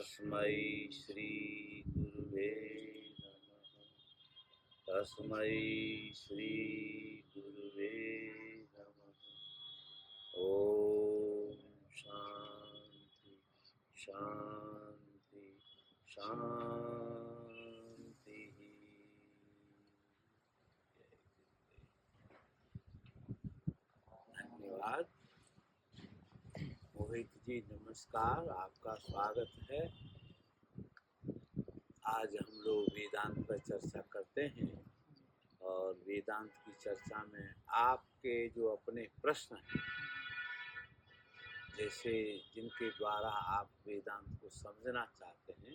तस्मै श्री गुरुवे नमः। तस्मै श्री गुरुवे नमः। ओम शांति शांति शांति। धन्यवाद। मोहित जी नमस्कार, आपका स्वागत है। आज हम लोग वेदांत पर चर्चा करते हैं और वेदांत की चर्चा में आपके जो अपने प्रश्न हैं, जैसे जिनके द्वारा आप वेदांत को समझना चाहते हैं,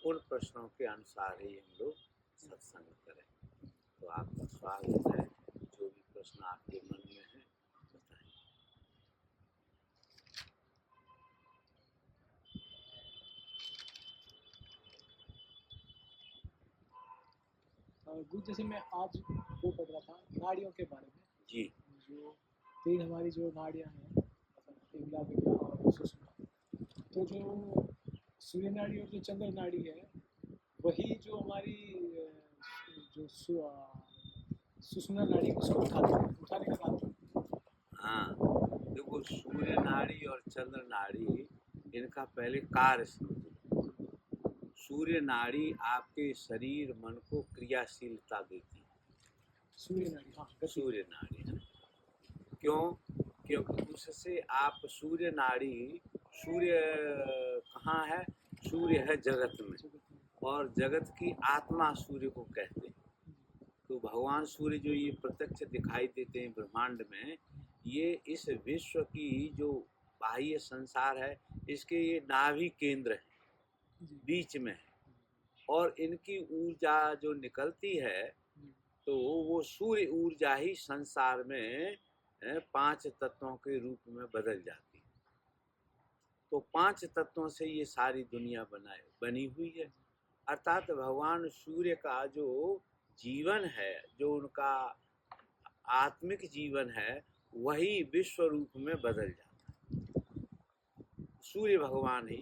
उन प्रश्नों के अनुसार ही हम लोग सत्संग करें। तो आपका स्वागत है। जो भी प्रश्न आपके मन में है बताएं। गुरु जैसे मैं आज वो पढ़ रहा था नाड़ियों के बारे में जी। जो तीन हमारी जो नाड़ियां हैं, पिंगला पिंगला और सुषुम्ना, तो जो सूर्य नाड़ी और जो चंद्र नाड़ी है वही जो हमारी जो सुषुम्ना नाड़ी उसको उठाने का काम करती है। हाँ, देखो सूर्य नाड़ी और चंद्र नाड़ी इनका पहले कार्य समझो। सूर्य नाड़ी आपके शरीर मन को क्रियाशीलता देती है। सूर्य नाड़ी, हाँ, सूर्य नाड़ी है। क्यों? क्योंकि उससे आप सूर्य नाड़ी, सूर्य कहाँ है? सूर्य है जगत में, और जगत की आत्मा सूर्य को कहते हैं। तो भगवान सूर्य जो ये प्रत्यक्ष दिखाई देते हैं ब्रह्मांड में, ये इस विश्व की जो बाह्य संसार है इसके ये नाभि केंद्र है, बीच में है, और इनकी ऊर्जा जो निकलती है तो वो सूर्य ऊर्जा ही संसार में 5 तत्वों के रूप में बदल जाती है। तो 5 तत्वों से ये सारी दुनिया बनी हुई है। अर्थात भगवान सूर्य का जो जीवन है, जो उनका आत्मिक जीवन है, वही विश्व रूप में बदल जाता है। सूर्य भगवान ही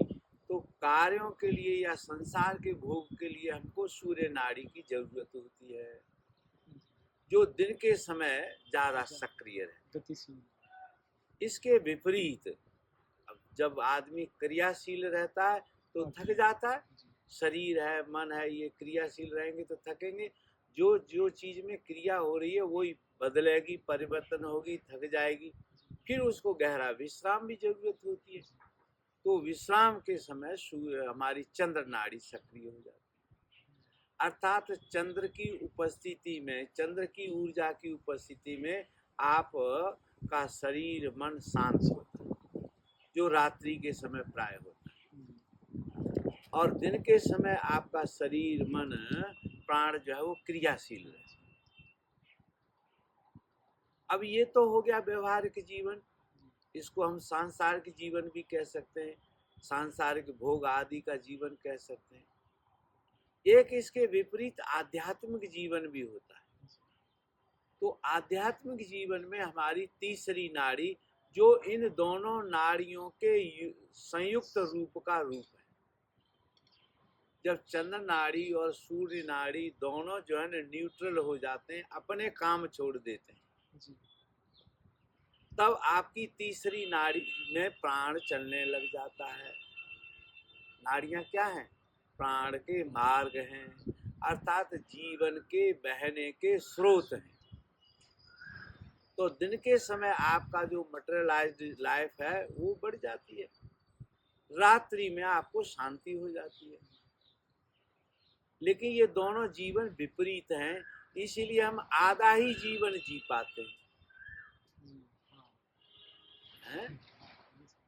तो कार्यों के लिए या संसार के भोग के लिए हमको सूर्य नाड़ी की जरूरत होती है, जो दिन के समय ज्यादा सक्रिय है। इसके विपरीत अब जब आदमी क्रियाशील रहता है तो थक जाता है। शरीर है, मन है, ये क्रियाशील रहेंगे तो थकेंगे। जो जो चीज में क्रिया हो रही है वही बदलेगी, परिवर्तन होगी, थक जाएगी। फिर उसको गहरा विश्राम भी जरूरत होती है। तो विश्राम के समय हमारी चंद्र नाड़ी सक्रिय हो जाती है। अर्थात चंद्र की उपस्थिति में, चंद्र की ऊर्जा की उपस्थिति में आप का शरीर मन शांत होता है, जो रात्रि के समय प्राय होता है, और दिन के समय आपका शरीर मन प्राण जो है वो क्रियाशील है। अब ये तो हो गया व्यवहारिक जीवन, इसको हम सांसारिक जीवन भी कह सकते हैं, सांसारिक भोग आदि का जीवन कह सकते हैं। एक इसके विपरीत आध्यात्मिक जीवन भी होता है। तो आध्यात्मिक जीवन में हमारी तीसरी नाड़ी, जो इन दोनों नाड़ियों के संयुक्त रूप का रूप है। जब चंद्र नाड़ी और सूर्य नाड़ी दोनों जो है ना न्यूट्रल हो जाते हैं, अपने काम छोड़ देते हैं, तब आपकी तीसरी नाड़ी में प्राण चलने लग जाता है। नाड़ियां क्या हैं? प्राण के मार्ग हैं, अर्थात जीवन के बहने के स्रोत हैं। तो दिन के समय आपका जो मटेरियलाइज्ड लाइफ है वो बढ़ जाती है, रात्रि में आपको शांति हो जाती है। लेकिन ये दोनों जीवन विपरीत हैं, इसीलिए हम आधा ही जीवन जी पाते हैं,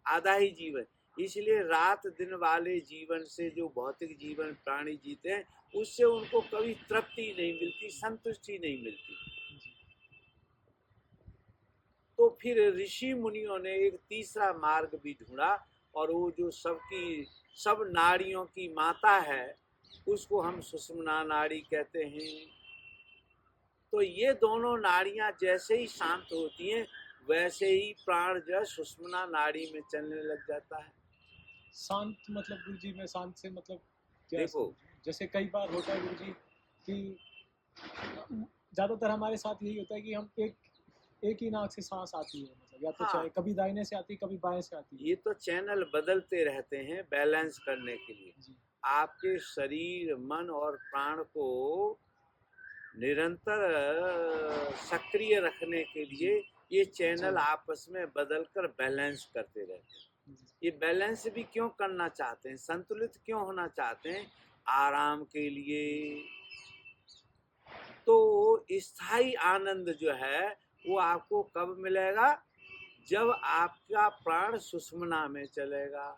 आधा ही जीवन। इसलिए रात दिन वाले जीवन से जो भौतिक जीवन प्राणी जीते हैं, उससे उनको कभी तृप्ति नहीं मिलती, संतुष्टि नहीं मिलती। तो फिर ऋषि मुनियों ने एक तीसरा मार्ग भी ढूंढा, और वो जो सब नाड़ियों की माता है उसको हम सुषुम्ना नाड़ी कहते हैं। तो ये दोनों नाड़ियां जैसे ही शांत होती हैं, वैसे ही प्राण जो सुषुम्ना नाड़ी में चलने लग जाता है। शांत मतलब गुरु जी में शांत से मतलब क्या देखो, समझूं? जैसे कई बार होता है गुरु जी कि ज़्यादातर हमारे साथ यही होता है कि हम एक ही नाक से सांस आती है, मतलब या तो हाँ, चाहे कभी दाहिने से आती है कभी बाएं से आती है। ये तो चैनल बदलते रहते हैं बैलेंस करने के लिए। जी आपके शरीर, मन और प्राण को निरंतर सक्रिय रखने के लिए ये चैनल जी आपस में बदलकर बैलेंस करते रहते हैं। जी ये बैलेंस भी क्यों करना चाहते हैं, संतुलित क्यों होना चाहते हैं? आराम के लिए। तो स्थायी आनंद जो है वो आपको कब मिलेगा? जब आपका प्राण सुषुम्ना में चलेगा।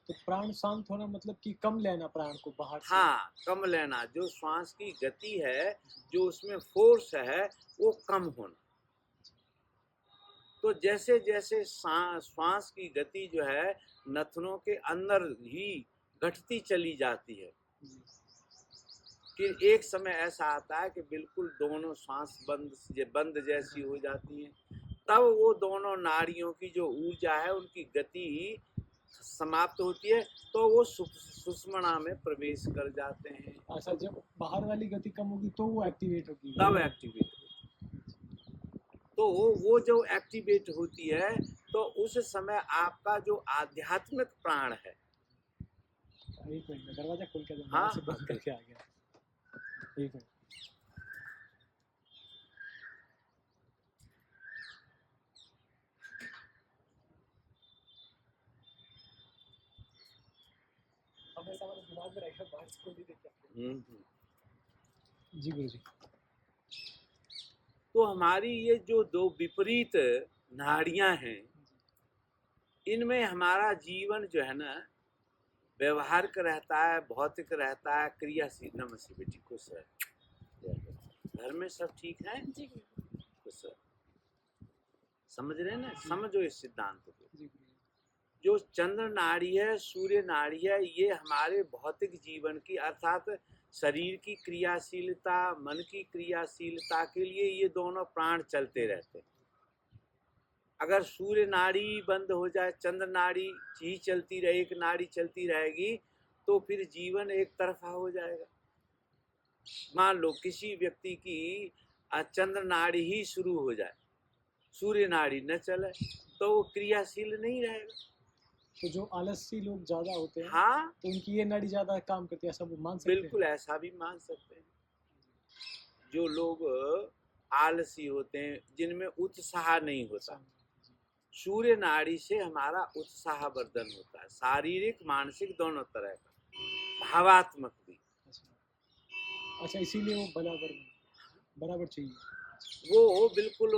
तो प्राण शांत होना मतलब कि कम लेना प्राण को बाहर से। हाँ, कम लेना, जो श्वास की गति है, जो उसमें फोर्स है, वो कम होना। तो जैसे जैसे श्वास की गति जो है नथनों के अंदर ही घटती चली जाती है, जी फिर एक समय ऐसा आता है कि बिल्कुल दोनों श्वास बंद जैसी हो जाती हैं। तब वो दोनों नाड़ियों की जो ऊर्जा है उनकी गति समाप्त होती है, तो वो सुषुम्ना में प्रवेश कर जाते हैं। अच्छा, जब बाहर वाली गति कम होगी तो वो एक्टिवेट होगी। तब एक्टिवेट, तो वो जो एक्टिवेट होती है तो उस समय आपका जो आध्यात्मिक प्राण है, एक मिनट में दरवाजा खोल के दूंगा, हाँ से बंद करके आ गया। एक मिनट। हमेशा मेरे दिमाग में रहेगा, बाहर से कोई नहीं देख सकता। जी गुरु जी। तो हमारी ये जो दो विपरीत नाड़ियां हैं, इनमें हमारा जीवन जो है ना व्यवहारिक रहता है, भौतिक रहता है, क्रियाशील। नमस्ते बेटी, खुश रहे। घर में सब ठीक है? जी खुश रहे। समझ रहे हैं ना? समझो इस सिद्धांत को। जी गुरु जी। जो चंद्र नाड़ी है, सूर्य नाड़ी है, ये हमारे भौतिक जीवन की अर्थात शरीर की क्रियाशीलता, मन की क्रियाशीलता के लिए ये दोनों प्राण चलते रहते हैं। अगर सूर्य नाड़ी बंद हो जाए, चंद्र नाड़ी ही चलती रहे, एक नाड़ी चलती रहेगी, तो फिर जीवन एक तरफा हो जाएगा। मान लो किसी व्यक्ति की चंद्र नाड़ी ही शुरू हो जाए, सूर्य नाड़ी न चले, तो वो क्रियाशील नहीं रहेगा। तो जो आलसी लोग ज्यादा होते हैं, हाँ, तो उनकी ये नाड़ी ज्यादा काम करती है, ऐसा वो मान सकते हैं। बिल्कुल ऐसा भी मान सकते हैं। जो लोग आलसी होते हैं, जिनमें उत्साह नहीं होता, सूर्य नाड़ी से हमारा उत्साह वर्धन होता है, शारीरिक मानसिक दोनों तरह का, भावात्मक भी। अच्छा, इसीलिए वो बराबर चाहिए। वो बिल्कुल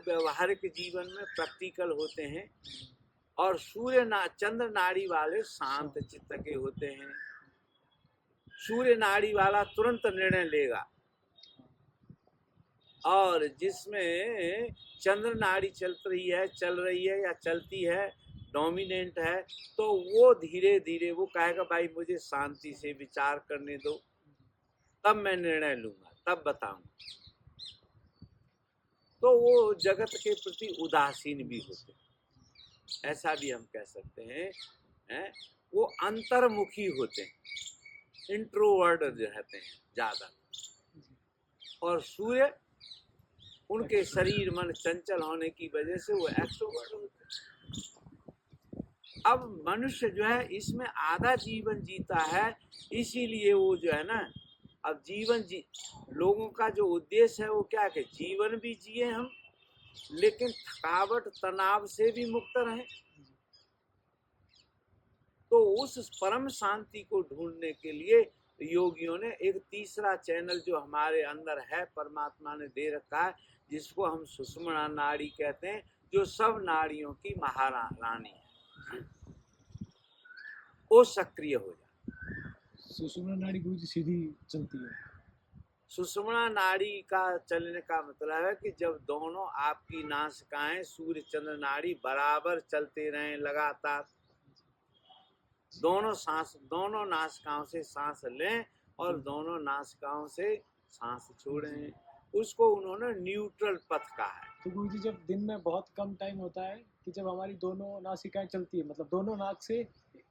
व्यवहारिक जीवन में प्रैक्टिकल होते हैं। और चंद्र नाड़ी वाले शांत चित्त के होते हैं। सूर्य नाड़ी वाला तुरंत निर्णय लेगा, और जिसमें चंद्र नाड़ी चल रही है या चलती है, डोमिनेंट है, तो वो धीरे धीरे वो कहेगा भाई मुझे शांति से विचार करने दो, तब मैं निर्णय लूंगा, तब बताऊंगा। तो वो जगत के प्रति उदासीन भी होते हैं, ऐसा भी हम कह सकते हैं। वो अंतर्मुखी होते हैं, इंट्रोवर्ट रहते हैं ज्यादा। और सूर्य, उनके शरीर मन चंचल होने की वजह से वो एक्सट्रोवर्ट होते हैं। अब मनुष्य जो है इसमें आधा जीवन जीता है, इसीलिए वो जो है ना, अब लोगों का जो उद्देश्य है वो क्या है, जीवन भी जिए हम, लेकिन थकावट तनाव से भी मुक्त रहें। तो उस परम शांति को ढूंढने के लिए योगियों ने एक तीसरा चैनल जो हमारे अंदर है, परमात्मा ने दे रखा है, जिसको हम सुषुम्ना नाड़ी कहते हैं, जो सब नाड़ियों की महारानी है, वो सक्रिय हो जाए। सुषुम्ना नाड़ी गुरु जी सीधी चलती है। सुषुम्ना नाड़ी का चलने का मतलब है कि जब दोनों आपकी नासिकाएं सूर्य चंद्र नाड़ी बराबर चलते रहें लगातार, दोनों नासिकाओं से सांस लें और दोनों नासिकाओं से सांस छोड़ें, उसको उन्होंने न्यूट्रल पथ कहा है। तो गुरु जी, जब दिन में बहुत कम टाइम होता है कि जब हमारी दोनों नासिकाएं चलती है, मतलब दोनों नाक से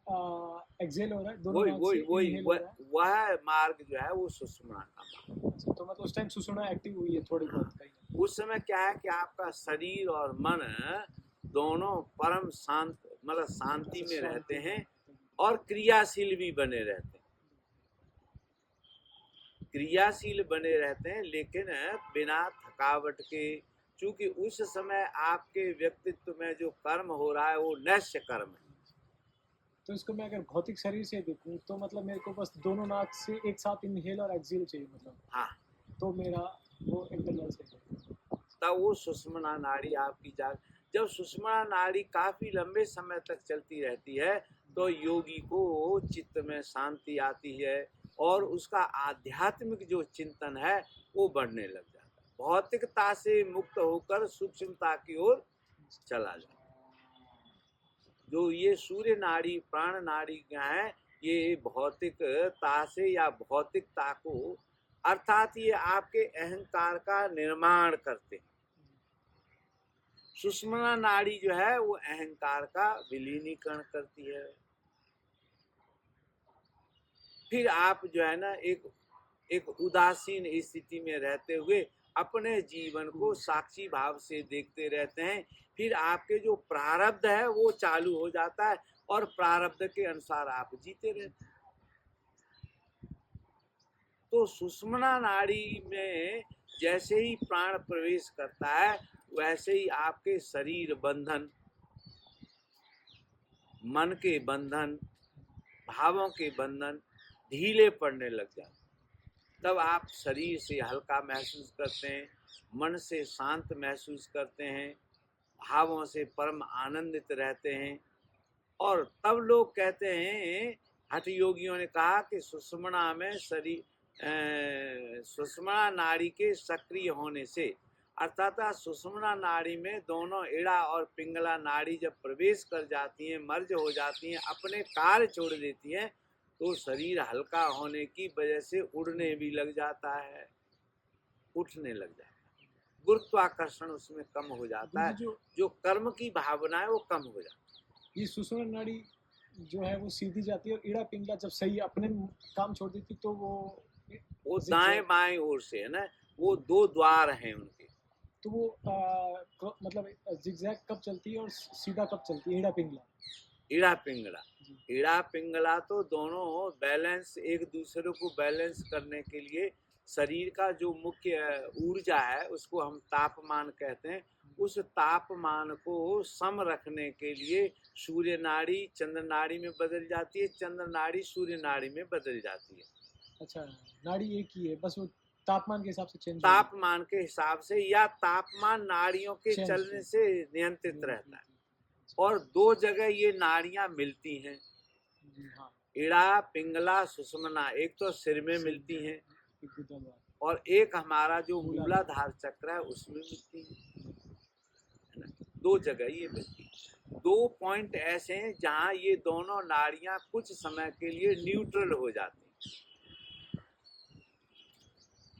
एक्सेल हो रहा है, दोनों वही नाक वही से वही इनहेल हो रहा है। वह मार्ग जो है वो सुषुम्ना का मार्ग। अच्छा, तो मतलब उस टाइम सुषुम्ना एक्टिव हुई है थोड़ी बहुत कहीं ना उस समय क्या है कि आपका शरीर और मन दोनों परम शांत, मतलब शांति कहीं। में अच्छा, रहते शांति हैं में। और क्रियाशील भी बने रहते हैं। क्रियाशील बने रहते हैं लेकिन बिना थकावट के, क्योंकि उस समय आपके व्यक्तित्व में जो कर्म हो रहा है वो नैश्य कर्म है। तो इसको मैं अगर भौतिक शरीर से देखूं तो मतलब मेरे को बस दोनों नाक से एक साथ इनहेल और एक्सेल चाहिए, मतलब हाँ, तो मेरा वो इंटरवल से है। तब वो सुषुम्ना नाड़ी आपकी जाग, जब सुषुम्ना नाड़ी काफी लंबे समय तक चलती रहती है तो योगी को चित्त में शांति आती है और उसका आध्यात्मिक जो चिंतन है वो बढ़ने लग जाता है, भौतिकता से मुक्त होकर सूक्ष्मता की ओर चला जाता है। जो ये सूर्य नाड़ी प्राण नाड़ी है, ये भौतिकता से या भौतिकता को, अर्थात ये आपके अहंकार का निर्माण करते हैं। सुषुम्ना नाड़ी जो है वो अहंकार का विलीनीकरण करती है। फिर आप जो है ना एक उदासीन स्थिति में रहते हुए अपने जीवन को साक्षी भाव से देखते रहते हैं। फिर आपके जो प्रारब्ध है वो चालू हो जाता है और प्रारब्ध के अनुसार आप जीते रहते हैं। तो सुषुम्ना नाड़ी में जैसे ही प्राण प्रवेश करता है वैसे ही आपके शरीर बंधन, मन के बंधन, भावों के बंधन ढीले पड़ने लग जाते। तब आप शरीर से हल्का महसूस करते हैं, मन से शांत महसूस करते हैं, भावों से परम आनंदित रहते हैं। और तब लोग कहते हैं, हठ योगियों ने कहा कि सुषुम्ना में शरीर सुषुम्ना नाड़ी के सक्रिय होने से, अर्थात सुषुम्ना नाड़ी में दोनों एड़ा और पिंगला नाड़ी जब प्रवेश कर जाती हैं, मर्ज हो जाती हैं, अपने कार्य छोड़ देती हैं, तो शरीर हल्का होने की वजह से उड़ने भी लग जाता है, उठने लग जाता है, गुरुत्वाकर्षण उसमें कम हो जाता है, जो कर्म की भावना है वो कम हो जाती है। ये सुषुम्ना नाड़ी जो है वो सीधी जाती है और ईड़ा पिंगला जब सही अपने काम छोड़ देती तो वो दाएं बाएं ओर से है ना, वो दो द्वार हैं उनके। तो वो मतलब जिगजैग कब चलती है और सीधा कब चलती है ईड़ा पिंगला? ईड़ा पिंगला, ईड़ा पिंगला तो दोनों बैलेंस, एक दूसरे को बैलेंस करने के लिए शरीर का जो मुख्य ऊर्जा है उसको हम तापमान कहते हैं, उस तापमान को सम रखने के लिए सूर्य नाड़ी चंद्र नाड़ी में बदल जाती है, चंद्र नाड़ी सूर्य नाड़ी में बदल जाती है। अच्छा, नाड़ी एक ही है, बस वो तापमान के हिसाब से चेंज, तापमान के हिसाब से या तापमान नाड़ियों के चलने से नियंत्रित रहता है। और दो जगह ये नाड़ियां मिलती हैं, ईड़ा पिंगला सुषुम्ना, एक तो सिर में मिलती हैं और एक हमारा जो मूलाधार चक्र है उसमें मिलती है, दो जगह ये मिलती है। दो पॉइंट ऐसे हैं जहां ये दोनों नाड़ियां कुछ समय के लिए न्यूट्रल हो जाती हैं,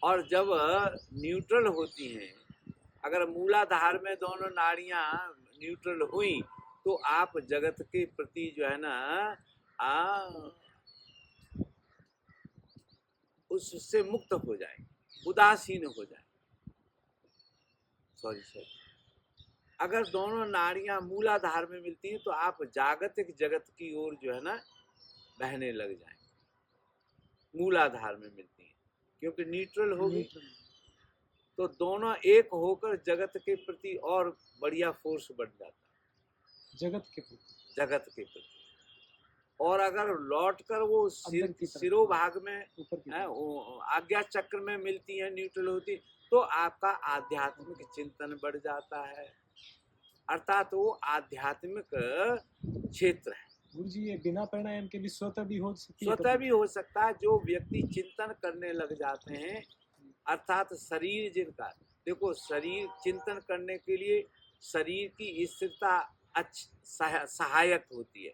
और जब न्यूट्रल होती हैं, अगर मूलाधार में दोनों नाड़ियां न्यूट्रल हुई तो आप जगत के प्रति जो है ना उससे मुक्त हो जाए, उदासीन हो जाए। सॉरी, अगर दोनों नाड़ियां मूलाधार में मिलती हैं तो आप जागतिक जगत की ओर जो है ना बहने लग जाएं, मूलाधार में मिलती हैं, क्योंकि न्यूट्रल हो गई तो दोनों एक होकर जगत के प्रति और बढ़िया फोर्स बढ़ जाता है, जगत के प्रति। और अगर लौट कर वो सिरोभाग में आज्ञा चक्र में मिलती है, न्यूट्रल होती, तो आपका आध्यात्मिक चिंतन बढ़ जाता है, अर्थात वो आध्यात्मिक क्षेत्र है। गुरु जी, ये बिना प्राणायाम के भी स्वतः भी हो सकती है? स्वतः भी हो सकता है। जो व्यक्ति चिंतन करने लग जाते हैं, अर्थात शरीर जिनका, देखो शरीर चिंतन करने के लिए शरीर की स्थिरता सहायक होती है,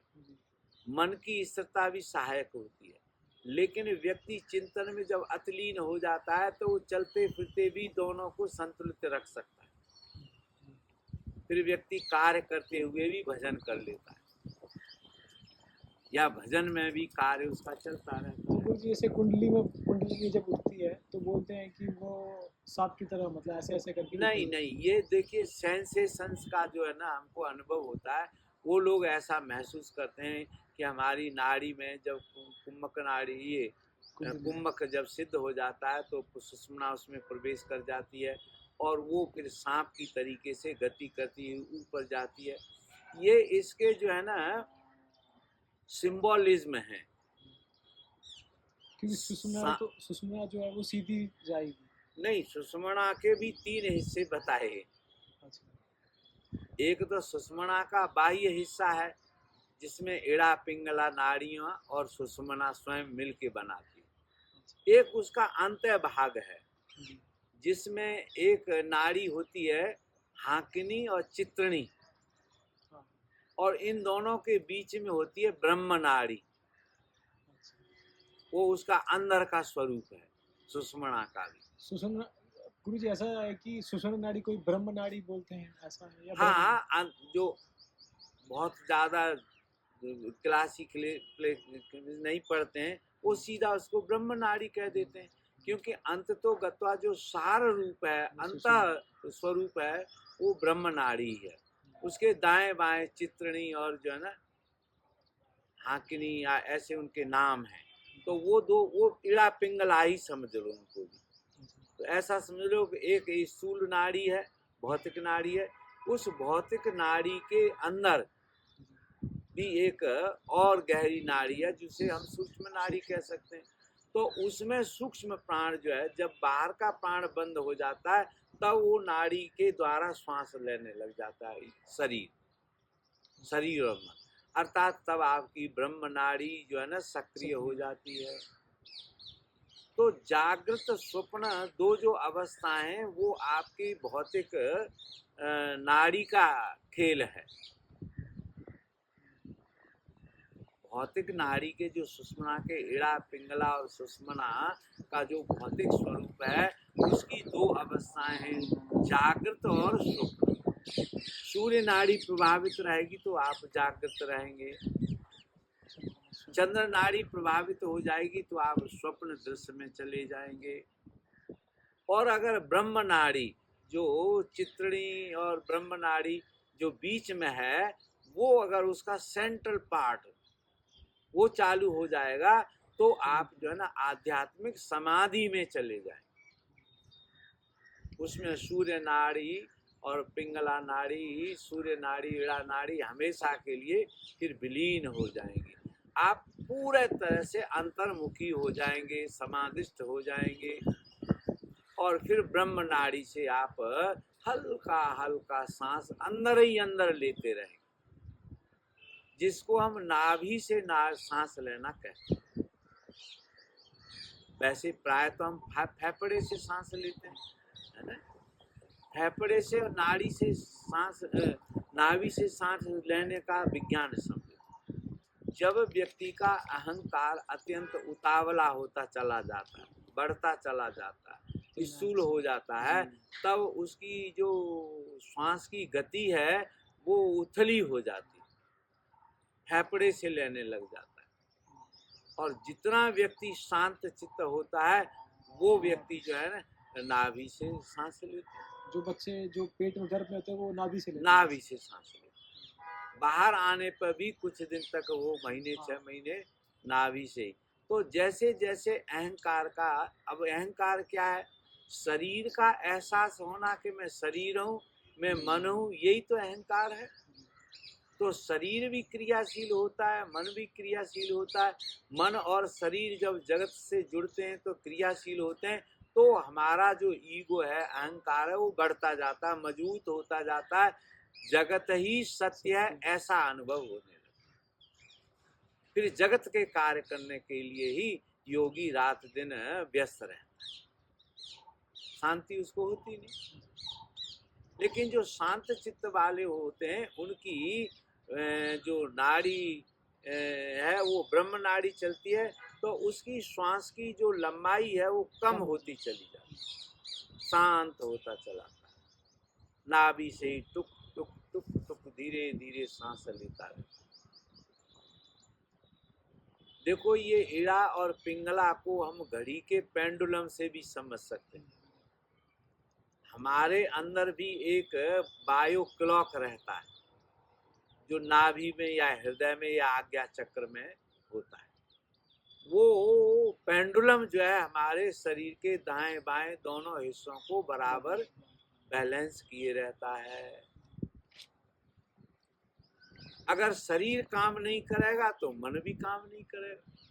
मन की स्थिरता भी सहायक होती है, लेकिन व्यक्ति चिंतन में जब अतलीन हो जाता है तो वो चलते फिरते भी दोनों को संतुलित रख सकता है, फिर व्यक्ति कार्य करते हुए भी भजन कर लेता है। या भजन में भी कार्य उसका चलता रहता तो है। गुरु जी ऐसे कुंडली जब उठती है तो बोलते हैं कि वो सांप की तरह, मतलब ऐसे ऐसे करके नहीं ऊपर नहीं, ये देखिए सेंसेशंस का जो है ना हमको अनुभव होता है, वो लोग ऐसा महसूस करते हैं कि हमारी नाड़ी में जब कुम्भक नाड़ी ये कुंडली। कुम्भक जब सिद्ध हो जाता है तो सुषुम्ना उसमें प्रवेश कर जाती है और वो फिर सांप की तरीके से गति करती है, ऊपर जाती है। ये इसके जो है ना सिंबॉलिज्म है। क्योंकि सुषुम्ना जो है वो सीधी जाएगी। नहीं, सुषुम्ना के भी 3 हिस्से बताए। अच्छा। एक तो सुषुम्ना का बाह्य हिस्सा है जिसमें इड़ा पिंगला नाड़ियां और सुषुम्ना स्वयं मिलके बनाती है। एक उसका अंत भाग है जिसमें एक नाड़ी होती है हाकिनी और चित्रणी, हाँ। और इन दोनों के बीच में होती है ब्रह्म नाड़ी। वो उसका अंदर का स्वरूप है सुषुम्ना का भी। सुषुम्ना, गुरु जी ऐसा है कि सुषुम्ना नाड़ी कोई ब्रह्म नाड़ी बोलते हैं, ऐसा है या हाँ, जो बहुत ज्यादा क्लासिकल नहीं पढ़ते हैं वो सीधा उसको ब्रह्म नाड़ी कह देते हैं, क्योंकि अंत तो गत्वा जो सार रूप है, अंत स्वरूप है, वो ब्रह्म नाड़ी है। उसके दाएं बाएं चित्रणी और जो है ना हाकिनी या ऐसे उनके नाम हैं, तो वो दो वो इड़ा पिंगला ही समझ लो उनको भी। तो ऐसा समझ लो कि एक स्थूल नाड़ी है, भौतिक नाड़ी है, उस भौतिक नाड़ी के अंदर भी एक और गहरी नाड़ी है जिसे हम सूक्ष्म नाड़ी कह सकते हैं। तो उसमें सूक्ष्म प्राण जो है, जब बाहर का प्राण बंद हो जाता है तब वो नाड़ी के द्वारा श्वास लेने लग जाता है शरीर और मन, अर्थात तब आपकी ब्रह्म नाड़ी जो है ना सक्रिय हो जाती है। तो जागृत स्वप्न दो जो अवस्थाएं हैं वो आपकी भौतिक नाड़ी का खेल है। भौतिक नाड़ी के जो सुषुम्ना के इड़ा पिंगला और सुषुम्ना का जो भौतिक स्वरूप है उसकी दो अवस्थाएं हैं, जागृत और स्वप्न। सूर्य नाड़ी प्रभावित रहेगी तो आप जागृत रहेंगे, चंद्र नाड़ी प्रभावित हो जाएगी तो आप स्वप्न दृश्य में चले जाएंगे। और अगर ब्रह्म नाड़ी जो चित्रणी और ब्रह्म नाड़ी जो बीच में है वो अगर उसका सेंट्रल पार्ट वो चालू हो जाएगा तो आप जो है ना आध्यात्मिक समाधि में चले जाएंगे। उसमें सूर्य नाड़ी और पिंगला नाड़ी, सूर्य नाड़ी, इड़ा नाड़ी हमेशा के लिए फिर विलीन हो जाएंगे। आप पूरे तरह से अंतर्मुखी हो जाएंगे, समाधिस्थ हो जाएंगे और फिर ब्रह्म नाड़ी से आप हल्का हल्का सांस अंदर ही अंदर लेते रहेंगे, जिसको हम नाभि से सांस लेना कहते हैं। वैसे प्राय तो हम फेफड़े से सांस लेते हैं, है ना। फेफड़े से और नाड़ी से सांस, नाभि से सांस लेने का विज्ञान समझो। जब व्यक्ति का अहंकार अत्यंत उतावला होता चला जाता है, बढ़ता चला जाता है, स्थूल हो जाता है, तब उसकी जो श्वास की गति है वो उथली हो जाती है, फेफड़े से लेने लग जाता है। और जितना व्यक्ति शांत चित्त होता है वो व्यक्ति जो है ना नाभि से सांस लेते हैं। जो बच्चे जो पेट में गर्भ में होते हैं वो नाभि से लेते हैं। नाभि से सांस लेते हैं। बाहर आने पर भी कुछ दिन तक वो महीने 6 महीने नाभि से। तो जैसे जैसे अहंकार का, अब अहंकार क्या है? शरीर का एहसास होना कि मैं शरीर हूँ, मैं मन हूँ, यही तो अहंकार है। तो शरीर भी क्रियाशील होता है, मन भी क्रियाशील होता है। मन और शरीर जब जगत से जुड़ते हैं तो क्रियाशील होते हैं, तो हमारा जो ईगो है, अहंकार है, वो बढ़ता जाता है, मजबूत होता जाता है, जगत ही सत्य है ऐसा अनुभव होने लगता। फिर जगत के कार्य करने के लिए ही योगी रात दिन व्यस्त रहता है, शांति उसको होती नहीं। लेकिन जो शांत चित्त वाले होते हैं उनकी जो नाड़ी है वो ब्रह्म नाड़ी चलती है, तो उसकी श्वास की जो लंबाई है वो कम होती चली जाती है, शांत होता चला जाता है। नाभि से टुक टुक टुक टुक धीरे धीरे सांस लेता है। देखो ये इड़ा और पिंगला को हम घड़ी के पेंडुलम से भी समझ सकते हैं। हमारे अंदर भी एक बायो क्लॉक रहता है जो नाभि में या हृदय में या आज्ञा चक्र में होता है। वो पेंडुलम जो है हमारे शरीर के दाएं बाएं दोनों हिस्सों को बराबर बैलेंस किए रहता है। अगर शरीर काम नहीं करेगा तो मन भी काम नहीं करेगा।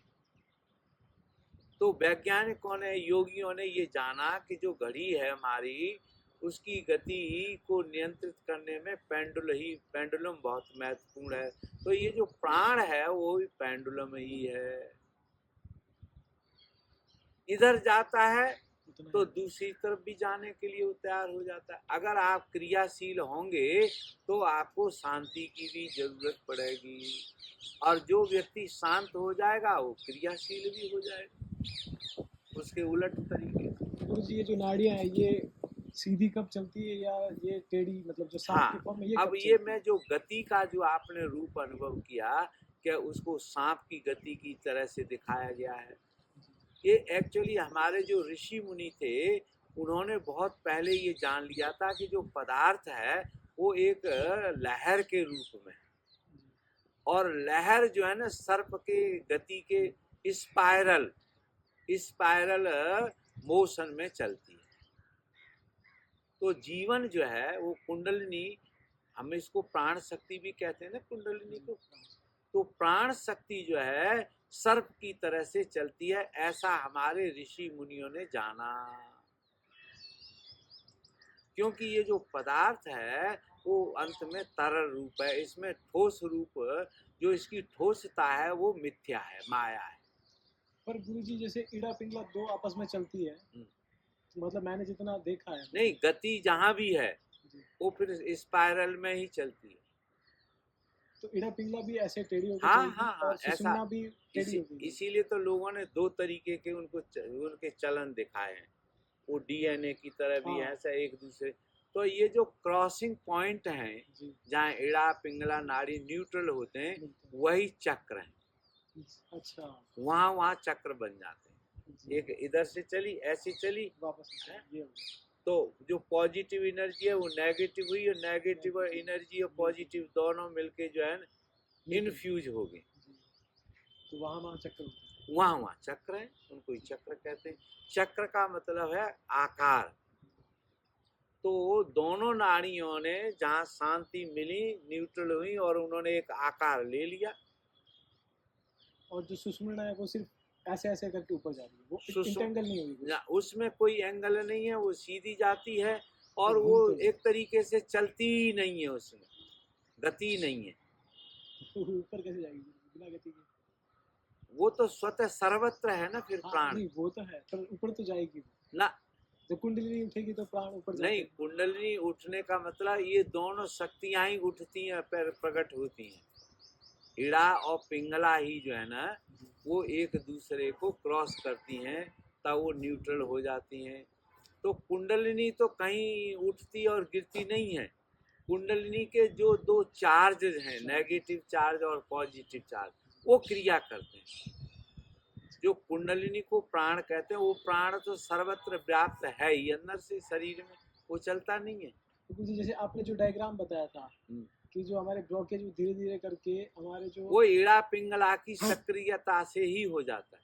तो वैज्ञानिकों ने, योगियों ने ये जाना कि जो घड़ी है हमारी, उसकी गति को नियंत्रित करने में पेंडुलम बहुत महत्वपूर्ण है। तो ये जो प्राण है वो भी पेंडुलम ही है। इधर जाता है तो दूसरी तरफ भी जाने के लिए वो तैयार हो जाता है। अगर आप क्रियाशील होंगे तो आपको शांति की भी जरूरत पड़ेगी, और जो व्यक्ति शांत हो जाएगा वो क्रियाशील भी हो जाएगा उसके उलट तरीके से। गुरु जी, ये जो नाड़ियाँ हैं ये सीधी कब चलती है या ये टेढ़ी, मतलब जो सांप के फॉर्म में, ये अब कब ये चलती मैं है? जो गति का जो आपने रूप अनुभव किया, क्या उसको सांप की गति की तरह से दिखाया गया है। ये एक्चुअली हमारे जो ऋषि मुनि थे उन्होंने बहुत पहले ये जान लिया था कि जो पदार्थ है वो एक लहर के रूप में, और लहर जो है ना सर्प के गति के स्पाइरल मोशन में चलती है। तो जीवन जो है वो कुंडलिनी, हम इसको प्राण शक्ति भी कहते हैं ना कुंडलिनी को। तो प्राण शक्ति जो है सर्प की तरह से चलती है, ऐसा हमारे ऋषि मुनियों ने जाना। क्योंकि ये जो पदार्थ है वो अंत में तरल रूप है, इसमें ठोस रूप, जो इसकी ठोसता है वो मिथ्या है, माया है। पर गुरु जी, जैसे इड़ा पिंगला दो आपस में चलती है, तो मतलब मैंने जितना देखा है, नहीं, गति जहाँ भी है जी, वो फिर स्पाइरल में ही चलती है। तो इड़ा पिंगला भी ऐसे टेढ़ी होकर हाँ चलेगी हाँ हाँ, और ऐसा सुषुम्ना भी टेढ़ी होगी। इसीलिए तो लोगों ने दो तरीके के उनके चलन दिखाए हैं। वो डीएनए की तरह भी है, हाँ, ऐसा एक दूसरे। तो ये जो क्रॉसिंग पॉइंट हैं जी, जहाँ इड़ा पिंगला नाड़ी न्यूट्रल होते हैं, मिलते हैं। वही चक्र हैं। अच्छा, वहाँ चक्र बन जाते हैं। जी, एक इधर से चली, ऐसी चली, वापस ये हो गया। तो जो पॉजिटिव एनर्जी है वो नेगेटिव हुई, और नेगेटिव एनर्जी और पॉजिटिव दोनों मिलके जो है इन्फ्यूज हो गए। जी, तो वहाँ चक्कर होता है। वहाँ चक्र है, उनको ही चक्र कहते हैं। चक्र का मतलब है आकार। तो दोनों नाड़ियों ने जहाँ शांति मिली, न्यूट्रल हुई और उन्होंने एक आकार ले लिया। और जो सुषुम्ना है वो सिर्फ ऐसे ऐसे करके ऊपर जा रही है, वो सुषुम्ना इंटेंगल नहीं होगी। ना, उसमें कोई एंगल नहीं है, वो सीधी जाती है और तो वो घूमते एक तरीके से चलती ही नहीं है, उसमें गति नहीं है। हुए ऊपर कैसे जाएगी बिना गति के? वो तो स्वतः सर्वत्र है ना फिर हाँ, प्राण। नहीं वो तो है, पर ऊपर तो जाएगी वो। ना, जब कुंडली उठेगी तो प्राण ऊपर जाते नहीं, हैं। कुंडलिनी उठने का मतलब ये दोनों शक्तियां ही उठती हैं, प्रकट होती हैं। इड़ा और पिंगला ही जो है ना वो एक दूसरे को क्रॉस करती हैं, तब वो न्यूट्रल हो जाती हैं। तो कुंडलिनी तो कहीं उठती और गिरती नहीं है। कुंडलिनी के जो दो चार्ज हैं, नेगेटिव चार्ज और पॉजिटिव चार्ज, वो क्रिया करते हैं। जो कुंडलिनी को प्राण कहते हैं, वो प्राण तो सर्वत्र व्याप्त है ही अंदर से शरीर में, वो चलता नहीं है। तो जी, जैसे आपने जो डायग्राम बताया था कि जो हमारे ब्लॉकेज धीरे धीरे करके हमारे जो वो इड़ा पिंगला की सक्रियता से ही हो जाता है,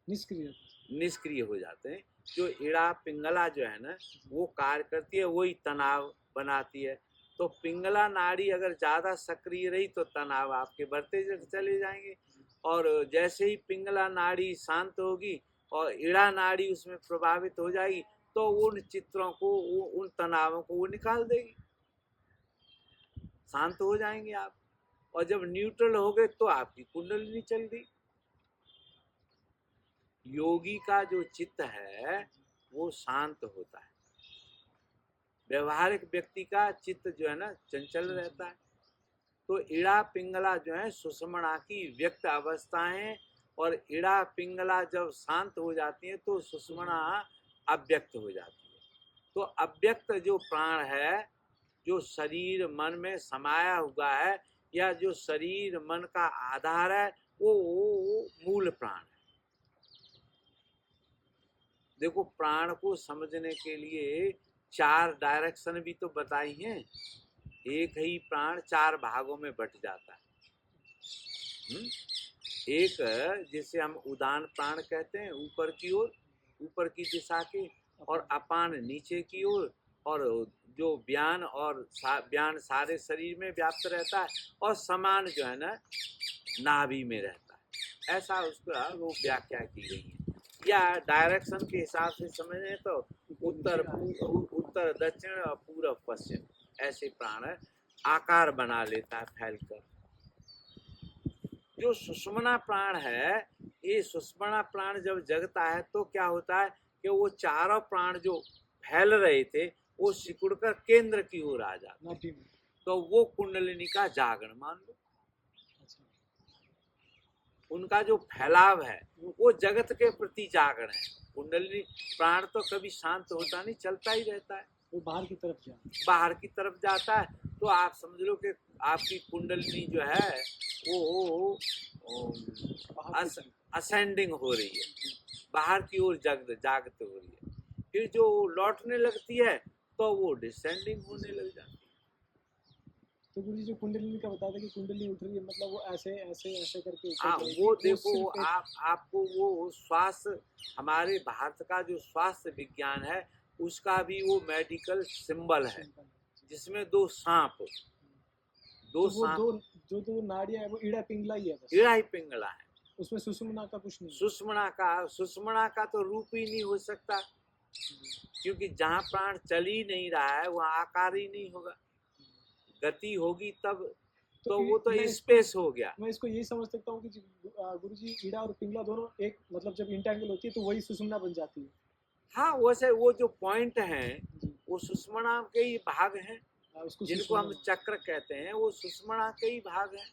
निष्क्रिय, निष्क्रिय हो जाते हैं। जो इड़ा पिंगला जो है ना वो कार्य करती है, वही तनाव बनाती है। तो पिंगला नाड़ी अगर ज़्यादा सक्रिय रही तो तनाव आपके बढ़ते चले जाएंगे, और जैसे ही पिंगला नाड़ी शांत होगी और इड़ा नाड़ी उसमें प्रभावित हो जाएगी तो उन चित्रों को, उन तनावों को वो निकाल देगी, शांत हो जाएंगे आप। और जब न्यूट्रल हो गए तो आपकी कुंडलिनी चल गई। योगी का जो चित्त है वो शांत होता है, व्यवहारिक व्यक्ति का चित्त जो है ना चंचल रहता है। तो इड़ा पिंगला जो है सुषुम्ना की व्यक्त अवस्थाएं, और इड़ा पिंगला जब शांत हो जाती है तो सुषुम्ना अव्यक्त हो जाती है। तो अव्यक्त जो प्राण है, जो शरीर मन में समाया हुआ है, या जो शरीर मन का आधार है, वो मूल प्राण है। देखो, प्राण को समझने के लिए 4 डायरेक्शन भी तो बताई हैं। एक ही प्राण 4 भागों में बट जाता है। एक जिसे हम उदान प्राण कहते हैं, ऊपर की ओर, ऊपर की दिशा के, और अपान नीचे की ओर, और जो व्यान और व्यान सारे शरीर में व्याप्त रहता है, और समान जो है ना नाभि में रहता है। ऐसा उसका वो व्याख्या की गई है। या डायरेक्शन के हिसाब से समझें तो उत्तर दक्षिण और पूर्व पश्चिम ऐसे प्राण आकार बना लेता है फैलकर। जो सुषुम्ना प्राण है, ये सुषुम्ना प्राण जब जगता है तो क्या होता है कि वो चारों प्राण जो फैल रहे थे वो सिकुड़कर केंद्र की ओर आ जाते, तो वो कुंडलिनी का जागरण मान लो। उनका जो फैलाव है वो जगत के प्रति जागरण है। कुंडलिनी प्राण तो कभी शांत होता नहीं, चलता ही रहता है। वो बाहर की तरफ जाता है। तो आप समझ लो कि आपकी कुंडलिनी जो है वो असेंडिंग हो रही है, बाहर की ओर जागते हो रही है। फिर जो लौटने लगती है तो वो डिसेंडिंग होने लग जाती है। तो गुरु जी जो कुंडलिनी का बताया था कि कुंडलिनी उठ रही है, मतलब वो ऐसे ऐसे ऐसे करके हाँ, वो देखो आपको वो स्वास्थ्य, हमारे भारत का जो स्वास्थ्य विज्ञान है उसका भी वो मेडिकल सिंबल है, जिसमें 2 सांप, जो दो नाड़ियां है वो ईड़ा पिंगला ही है, बस ईड़ा ही पिंगला है। उसमें सुषुम्ना का कुछ नहीं। सुषुम्ना का तो रूप ही नहीं हो सकता, क्योंकि जहाँ प्राण चल ही नहीं रहा है वहाँ आकार ही नहीं होगा। गति होगी तब तो वो तो स्पेस हो गया। मैं इसको यही समझ सकता हूँ कि गुरुजी ईड़ा और पिंगला दोनों एक, मतलब जब इंटैंगल होती है तो वही सुषुम्ना बन जाती है। हाँ, वैसे वो जो पॉइंट हैं वो सुषुम्ना के ही भाग हैं, जिनको हम चक्र कहते हैं, वो सुषुम्ना के ही भाग हैं।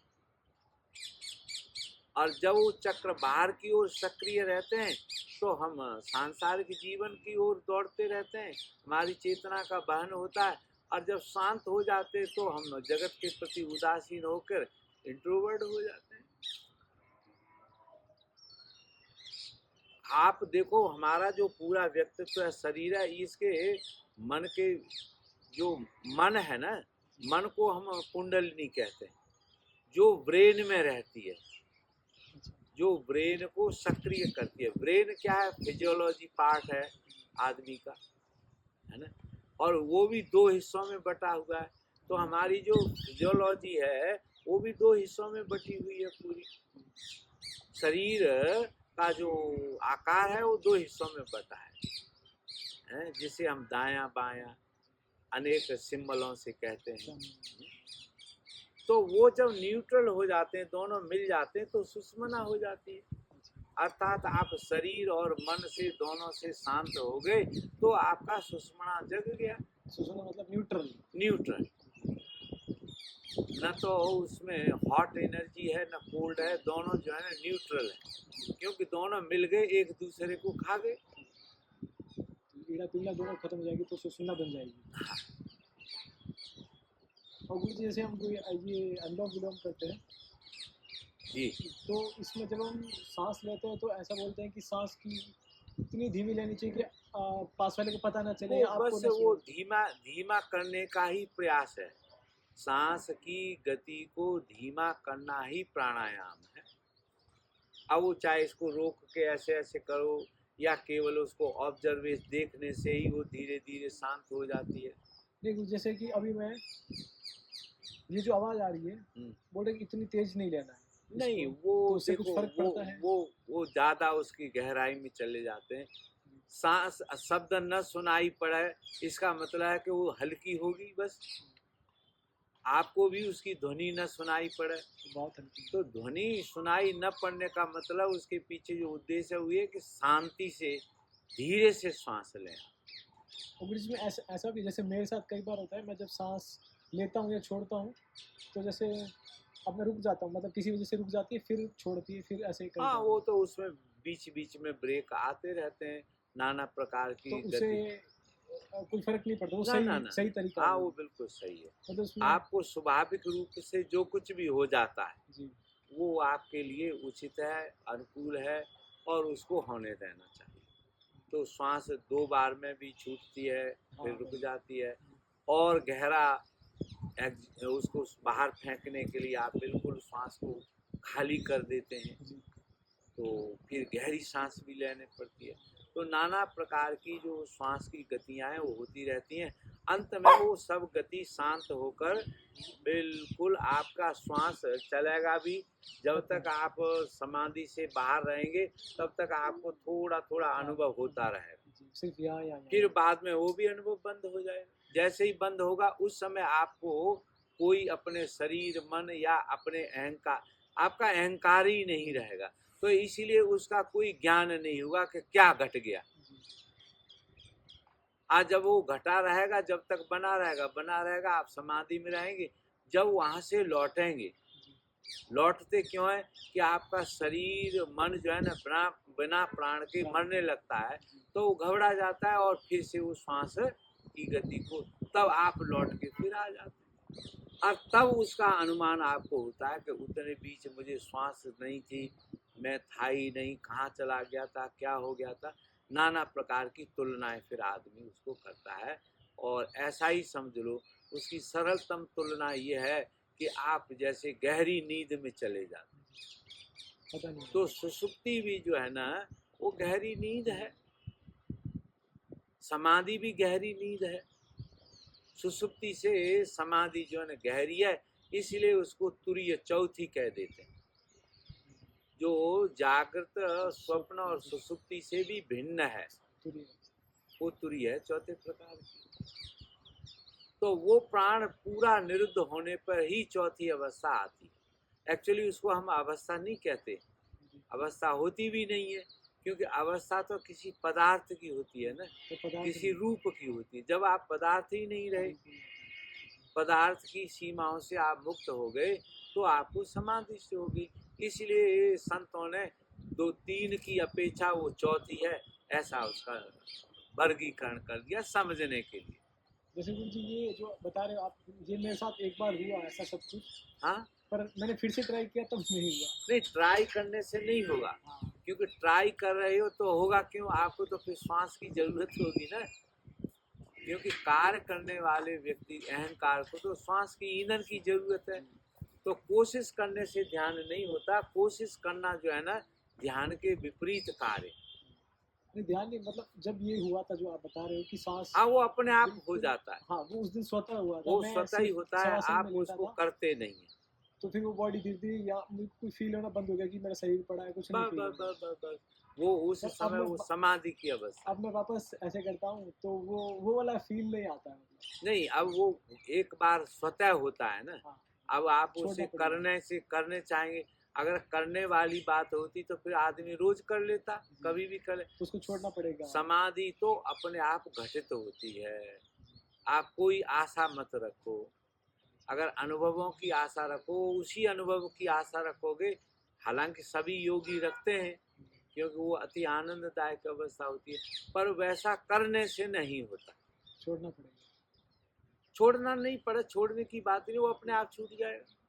और जब वो चक्र बाहर की ओर सक्रिय रहते हैं तो हम सांसारिक जीवन की ओर दौड़ते रहते हैं, हमारी चेतना का वहन होता है। और जब शांत हो जाते तो हम जगत के प्रति उदासीन होकर इंट्रोवर्ट हो जाते हैं। आप देखो, हमारा जो पूरा व्यक्तित्व है, शरीर है, इसके मन के जो मन है ना, मन को हम कुंडलिनी कहते हैं, जो ब्रेन में रहती है, जो ब्रेन को सक्रिय करती है। ब्रेन क्या है? फिजियोलॉजी पार्ट है आदमी का, है ना, और वो भी 2 हिस्सों में बटा हुआ है। तो हमारी जो फिजियोलॉजी है वो भी 2 हिस्सों में बटी हुई है पूरी। शरीर का जो आकार है वो 2 हिस्सों में बटा है, जिसे हम दायां बायां अनेक सिंबलों से कहते हैं। तो वो जब न्यूट्रल हो जाते हैं, दोनों मिल जाते हैं, तो सुषुम्ना हो जाती है। अर्थात आप शरीर और मन से दोनों से शांत हो गए तो आपका सुषुम्ना जग गया। सुषुम्ना मतलब न्यूट्रल, न तो उसमें हॉट एनर्जी है न कोल्ड है, दोनों जो है ना न्यूट्रल है, क्योंकि दोनों मिल गए, एक दूसरे को खा गए। ईड़ा पिंगला दोनों खत्म हो जाएगी तो सुषुम्ना बन जाएगी। और गुरु जी जैसे हम ये अनुलोम विलोम करते हैं जी, तो इसमें जब हम सांस लेते हैं तो ऐसा बोलते हैं कि सांस की इतनी धीमी लेनी चाहिए कि पास वाले को पता ना चले, आपको बस वो धीमा करने का ही प्रयास है। सांस की गति को धीमा करना ही प्राणायाम है। अब वो चाहे इसको रोक के ऐसे ऐसे करो या केवल उसको ऑब्जर्वेशन देखने से ही वो धीरे धीरे शांत हो जाती है। देखो जैसे कि अभी मैं ये जो आवाज आ रही है बोल रहे इतनी तेज नहीं लेना है, नहीं वो तो देखो कुछ फर्क पड़ता है। वो ज्यादा उसकी गहराई में चले जाते हैं। सांस शब्द न सुनाई पड़े इसका मतलब है कि वो हल्की होगी, बस आपको भी उसकी ध्वनि न सुनाई पड़े, बहुत हल्की। तो ध्वनि सुनाई न पड़ने का मतलब उसके पीछे जो उद्देश्य हुई है कि शांति से धीरे से सांस लें। और इसमें ऐसा भी जैसे मेरे साथ कई बार होता है, मैं जब सांस लेता हूँ या छोड़ता हूँ तो जैसे अब मैं रुक जाता हूँ, मतलब किसी वजह से रुक जाती है फिर छोड़ती है, फिर ऐसे ही। हाँ, वो तो उसमें बीच बीच में ब्रेक आते रहते हैं नाना प्रकार की, तो उसे कोई फर्क नहीं पड़ता, वो सही तरीका। हाँ, वो बिल्कुल सही है। मतलब आपको स्वाभाविक रूप से जो कुछ भी हो जाता है जी, वो आपके लिए उचित है, अनुकूल है और उसको होने देना चाहिए। तो श्वास 2 बार में भी छूटती है, फिर रुक जाती है और गहरा उसको बाहर फेंकने के लिए आप बिल्कुल श्वास को खाली कर देते हैं, तो फिर गहरी सांस भी लेने पड़ती है। तो नाना प्रकार की जो श्वास की गतियाँ हैं वो होती रहती हैं। अंत में वो सब गति शांत होकर बिल्कुल आपका श्वास चलेगा भी। जब तक आप समाधि से बाहर रहेंगे तब तक आपको थोड़ा थोड़ा अनुभव होता रहेगा। सिर्फ यहाँ फिर बाद में वो भी अनुभव बंद हो जाएगा। जैसे ही बंद होगा उस समय आपको कोई अपने शरीर, मन या अपने अहंकार, आपका अहंकार ही नहीं रहेगा, तो इसीलिए उसका कोई ज्ञान नहीं होगा कि क्या घट गया। आज जब वो घटा रहेगा, जब तक बना रहेगा, आप समाधि में रहेंगे। जब वहां से लौटेंगे, लौटते क्यों है कि आपका शरीर, मन जो है ना बिना प्राण के मरने लगता है, तो वो घबरा जाता है और फिर से वो श्वास की गति को, तब आप लौट के फिर आ जाते हैं। और तब उसका अनुमान आपको होता है कि उतने बीच मुझे श्वास नहीं थी, मैं था ही नहीं, कहाँ चला गया था, क्या हो गया था। नाना प्रकार की तुलनाएं फिर आदमी उसको करता है। और ऐसा ही समझ लो, उसकी सरलतम तुलना ये है कि आप जैसे गहरी नींद में चले जाते हैं। तो सुषुप्ति भी जो है ना वो गहरी नींद है, समाधि भी गहरी नींद है। सुषुप्ति से समाधि जो है ना गहरी है, इसलिए उसको तुरीय चौथी कह देते हैं, जो जागृत, स्वप्न और सुषुप्ति से भी भिन्न है। वो तुरीय है चौथे प्रकार की। तो वो प्राण पूरा निरुद्ध होने पर ही चौथी अवस्था आती है। एक्चुअली उसको हम अवस्था नहीं कहते, अवस्था होती भी नहीं है, क्योंकि अवस्था तो किसी पदार्थ की होती है ना, किसी रूप की होती है। जब आप पदार्थ ही नहीं रहे, पदार्थ की सीमाओं से आप मुक्त हो गए, तो आपको समाधि से होगी। इसलिए संतों ने 2-3 की अपेक्षा वो चौथी है, ऐसा उसका वर्गीकरण कर दिया समझने के लिए। जैसे गुरु जी ये जो बता रहे हो आप, ये मेरे साथ एक बार हुआ ऐसा सब कुछ। हाँ, पर मैंने फिर से ट्राई किया तब नहीं हुआ। नहीं, ट्राई करने से नहीं होगा। क्योंकि ट्राई कर रहे हो तो होगा क्यों, आपको तो फिर श्वास की जरूरत होगी ना। क्योंकि कार्य करने वाले व्यक्ति, अहंकार को तो श्वास की, ईंधन की जरूरत है। तो कोशिश करने से ध्यान नहीं होता, कोशिश करना जो है ना ध्यान के विपरीत कार्य। नहीं, ध्यान नहीं, मतलब जब ये हुआ था जो आप बता रहे हो कि सांस, हाँ, वो अपने आप हो जाता है। हाँ, वो उस दिन स्वतः हुआ था। वो स्वतः ही होता है, आप उसको करते नहीं है। तो फिर वो बॉडी धीरे धीरे या कोई फील होना बंद हो गया कि मेरा शरीर पड़ा है, कुछ नहीं फील होगा। वो उस समय वो समाधि की अवस्था। अब मैं वापस ऐसे करता हूँ तो वो वाला फील नहीं आता है। नहीं, अब वो एक बार स्वतः होता है ना। अब आप उसे करने चाहेंगे। अगर करने वाली बात होती तो फिर आदमी रोज कर लेता, कभी भी कर ले। तो उसको छोड़ना पड़ेगा। समाधि तो अपने आप घटित होती है। आप कोई आशा मत रखो। अगर अनुभवों की आशा रखो, उसी अनुभव की आशा रखोगे। हालांकि सभी योगी रखते हैं, क्योंकि वो अति आनंददायक अवस्था होती है, पर वैसा करने से नहीं होता। छोड़ना पड़ेगा। छोड़ना नहीं पड़े, छोड़ने की बात नहीं, वो अपने आप छूट जाएगा।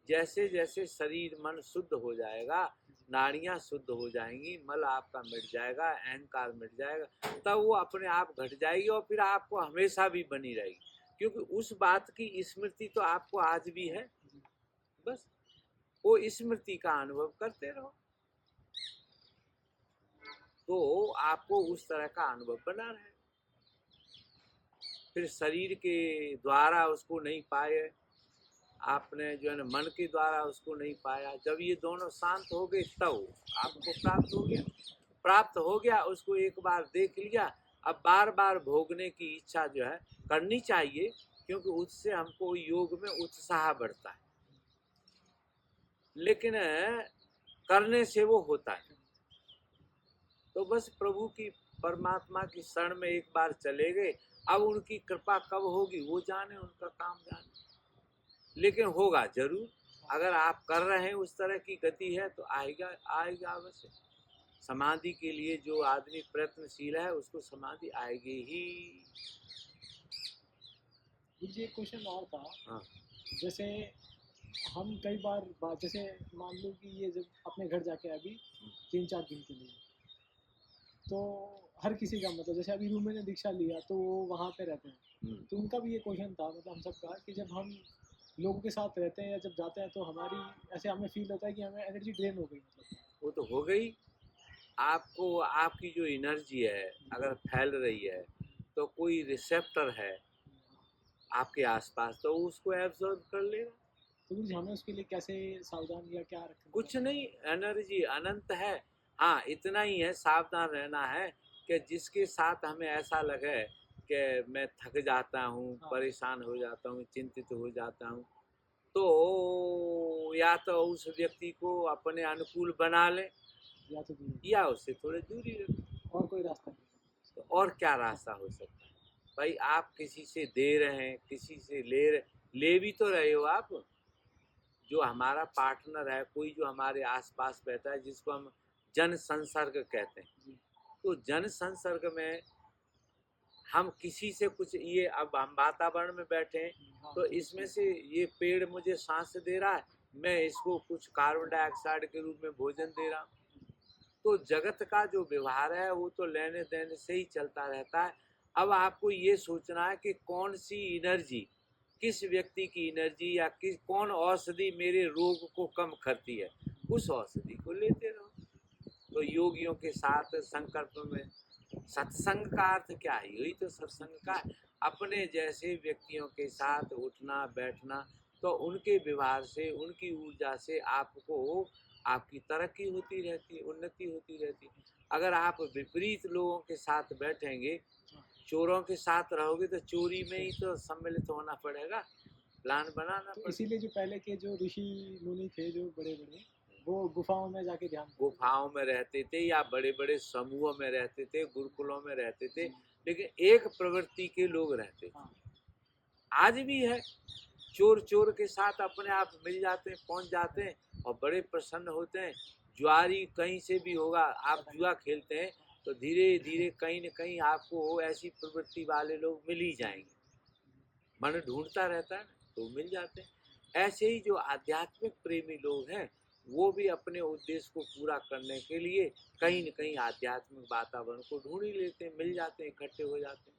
जैसे जैसे शरीर मन शुद्ध हो जाएगा, नाड़ियां शुद्ध हो जाएंगी, मल आपका मिट जाएगा, अहंकार मिट जाएगा, तब वो अपने आप घट जाएगी और फिर आपको हमेशा भी बनी रहेगी। क्योंकि उस बात की स्मृति तो आपको आज भी है। बस वो स्मृति का अनुभव करते रहो, तो आपको उस तरह का अनुभव बना रहे। फिर शरीर के द्वारा उसको नहीं पाए, आपने जो है ना मन के द्वारा उसको नहीं पाया। जब ये दोनों शांत हो गए तब आपको प्राप्त हो गया। प्राप्त हो गया, उसको एक बार देख लिया, अब बार बार भोगने की इच्छा जो है करनी चाहिए, क्योंकि उससे हमको योग में उत्साह बढ़ता है। लेकिन करने से वो होता है। तो बस प्रभु की, परमात्मा की शरण में एक बार चले गए, अब उनकी कृपा कब होगी वो जाने, उनका काम जाने। लेकिन होगा जरूर। अगर आप कर रहे हैं उस तरह की गति है तो आएगा अवश्य। समाधि के लिए जो आदमी प्रयत्नशील है उसको समाधि आएगी ही। मुझे एक क्वेश्चन और था। हाँ। जैसे हम कई बार जैसे मान लो कि ये जब अपने घर जाके अभी 3-4 दिन के लिए, तो हर किसी का मतलब जैसे अभी रूम ने दीक्षा लिया तो वो वहाँ पे रहते हैं, तो उनका भी ये क्वेश्चन था मतलब हम सबका कि जब हम लोगों के साथ रहते हैं या जब जाते हैं तो हमारी ऐसे हमें फील होता है कि हमें एनर्जी ड्रेन हो गई मतलब। वो तो हो गई। आपको आपकी जो एनर्जी है अगर फैल रही है तो कोई रिसेप्टर है आपके आसपास तो वो उसको एब्जॉर्ब कर लेगा। तो गुरु जी हमें उसके लिए कैसे सावधान या क्या रखना कुछ चाहिए? नहीं, एनर्जी अनंत है। हाँ इतना ही है, सावधान रहना है कि जिसके साथ हमें ऐसा लगे कि मैं थक जाता हूँ, हाँ परेशान हो जाता हूँ, चिंतित हो जाता हूँ, तो या तो उस व्यक्ति को अपने अनुकूल बना ले या तो दूर, या उससे थोड़ी दूरी रखें। और कोई रास्ता नहीं? तो और क्या रास्ता हो सकता है? भाई आप किसी से दे रहे हैं, किसी से ले भी तो रहे हो आप। जो हमारा पार्टनर है, कोई जो हमारे आसपास बैठा है जिसको हम जन संसर्ग कहते हैं, जी तो जन संसर्ग में हम किसी से कुछ, ये अब हम वातावरण में बैठे हैं हाँ तो इसमें से ये पेड़ मुझे सांस दे रहा है, मैं इसको कुछ कार्बन डाइऑक्साइड के रूप में भोजन दे रहा हूँ। तो जगत का जो व्यवहार है वो तो लेने देने से ही चलता रहता है। अब आपको ये सोचना है कि कौन सी एनर्जी, किस व्यक्ति की एनर्जी या किस कौन औषधि मेरे रोग को कम करती है, उस औषधि को लेते रहो। तो योगियों के साथ संकल्प में सत्संग का अर्थ क्या है? यही तो सत्संग का है। अपने जैसे व्यक्तियों के साथ उठना बैठना, तो उनके व्यवहार से, उनकी ऊर्जा से आपको आपकी तरक्की होती रहती है, उन्नति होती रहती है। अगर आप विपरीत लोगों के साथ बैठेंगे, चोरों के साथ रहोगे तो चोरी में ही तो सम्मिलित होना पड़ेगा, प्लान बनाना तो पड़ेगा। इसीलिए जो पहले के जो ऋषि मुनि थे जो बड़े बड़े, वो गुफाओं में जाके ध्यान करते थे। गुफाओं में रहते थे या बड़े बड़े समूहों में रहते थे, गुरुकुलों में रहते थे, लेकिन एक प्रवृत्ति के लोग रहते थे। हाँ आज भी है, चोर चोर के साथ अपने आप मिल जाते हैं, पहुंच जाते हैं और बड़े प्रसन्न होते हैं। जुआरी कहीं से भी होगा, आप जुआ खेलते हैं तो धीरे धीरे कहीं न कहीं आपको ऐसी प्रवृत्ति वाले लोग मिल ही जाएंगे। मन ढूंढता रहता है ना, तो मिल जाते हैं। ऐसे ही जो आध्यात्मिक प्रेमी लोग हैं वो भी अपने उद्देश्य को पूरा करने के लिए कहीं न कहीं आध्यात्मिक वातावरण को ढूंढ ही लेते हैं, मिल जाते हैं, इकट्ठे हो जाते हैं।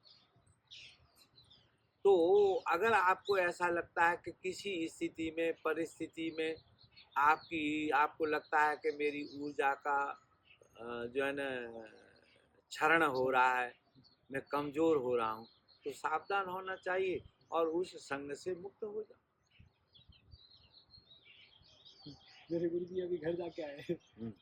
तो अगर आपको ऐसा लगता है कि किसी स्थिति में, परिस्थिति में आपको लगता है कि मेरी ऊर्जा का जो है ना क्षरण हो रहा है, मैं कमजोर हो रहा हूँ, तो सावधान होना चाहिए और उस संग से मुक्त हो जाओ। मेरे गुरु जी अभी घर जाके आए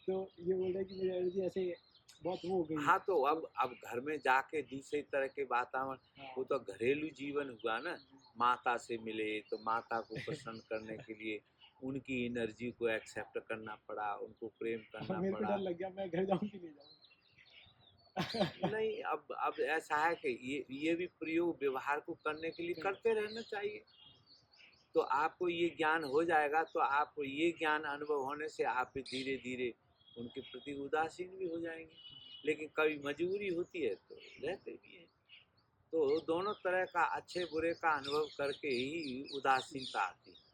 तो ये बोल रहे कि मेरी एनर्जी ऐसे बहुत वो हो गई है। हाँ तो अब घर में जाके दूसरे तरह के वातावरण, हाँ वो तो घरेलू जीवन हुआ ना। माता से मिले तो माता को प्रसन्न करने के लिए उनकी एनर्जी को एक्सेप्ट करना पड़ा, उनको प्रेम करना मेरे को डर पड़ा। लग गया मैं घर जाऊँ कि नहीं जाऊँ। नहीं, अब ऐसा है कि ये भी प्रयोग व्यवहार को करने के लिए करते रहना चाहिए। तो आपको ये ज्ञान हो जाएगा, तो आपको ये ज्ञान अनुभव होने से आप धीरे धीरे उनके प्रति उदासीन भी हो जाएंगे। लेकिन कभी मजबूरी होती है तो रहते भी हैं। तो दोनों तरह का, अच्छे बुरे का अनुभव करके ही उदासीनता आती है।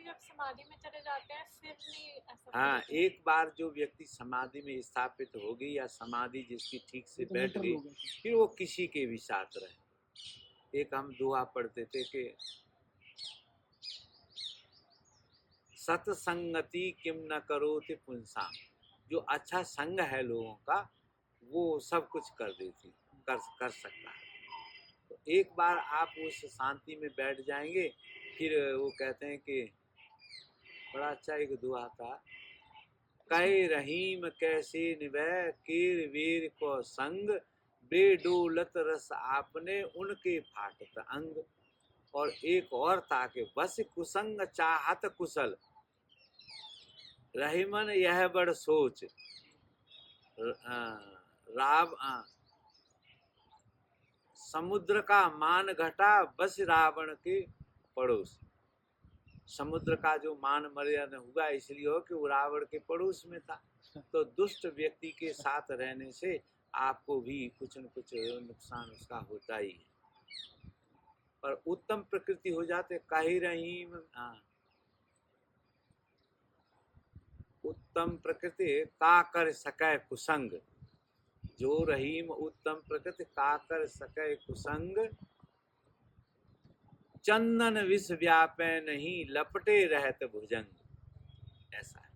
जब समाधि में चले जाते हैं फिर नहीं ऐसा हाँ, फील होता? एक बार जो व्यक्ति समाधि में स्थापित हो गई या समाधि जिसकी ठीक से ये तो बैठ न्यूट्रल गई, हो गए थे। फिर वो किसी के भी साथ रहे। एक हम दुआ पढ़ते थे कि सत्संगति किम न करोति पुंसाम, जो अच्छा संग है लोगों का वो सब कुछ कर सकता है। तो एक बार आप उस शांति में बैठ जाएंगे, फिर वो कहते हैं कि बड़ा अच्छा एक दुआ था, कहे रहीम कैसे निभै केर वीर को संग, बेडोलत रस आपने उनके फाटत अंग। और एक और था कि बस कुसंग चाहत कुशल, रहीमन यह बड़ सोच, राव समुद्र का मान घटा बस रावण के पड़ोस। समुद्र का जो मान मर्यादा हुआ इसलिए हो कि वो रावण के पड़ोस में था। तो दुष्ट व्यक्ति के साथ रहने से आपको भी कुछ न कुछ नुकसान उसका होता ही है। पर उत्तम प्रकृति हो जाते कही रहीम, उत्तम प्रकृति का कर सकै कुसंग, जो रहीम उत्तम प्रकृति का कर सकै कुसंग, चंदन विष व्यापै नहीं लपटे रहत भुजंग। ऐसा है,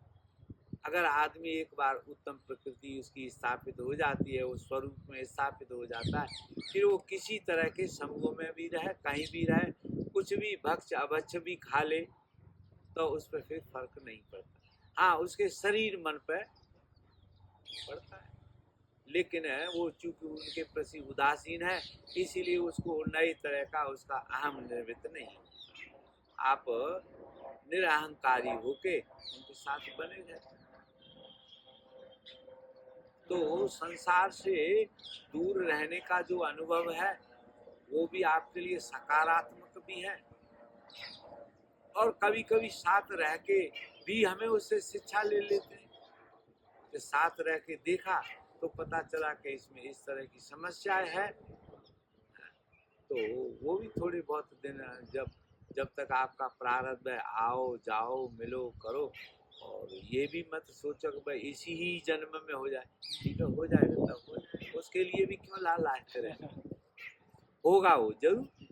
अगर आदमी एक बार उत्तम प्रकृति उसकी स्थापित हो जाती है, उस स्वरूप में स्थापित हो जाता है, फिर वो किसी तरह के समूह में भी रहे, कहीं भी रहे, कुछ भी भक्ष अभक्ष भी खा ले, तो उस पर फिर फर्क नहीं पड़ता। हाँ, उसके शरीर मन पर पड़ता है, लेकिन वो चूंकि उनके प्रति उदासीन है, इसीलिए उसको नई तरह का उसका अहम निर्मित नहीं। आप निरअहंकारी होके उनके साथ बने रहते, तो संसार से दूर रहने का जो अनुभव है वो भी आपके लिए सकारात्मक भी है, और कभी कभी साथ रह के भी हमें उससे शिक्षा ले लेते हैं कि साथ रह के देखा तो पता चला कि इसमें इस तरह की समस्याएं है, तो वो भी थोड़ी बहुत दिन जब तक आपका प्रारब्ध है, आओ जाओ मिलो करो, और ये भी मत सोचो कि भाई इसी ही जन्म में हो जाए। ठीक है, हो जाएगा, तब हो जाएगा, उसके लिए भी क्यों लालाच करें, होगा वो जरूर।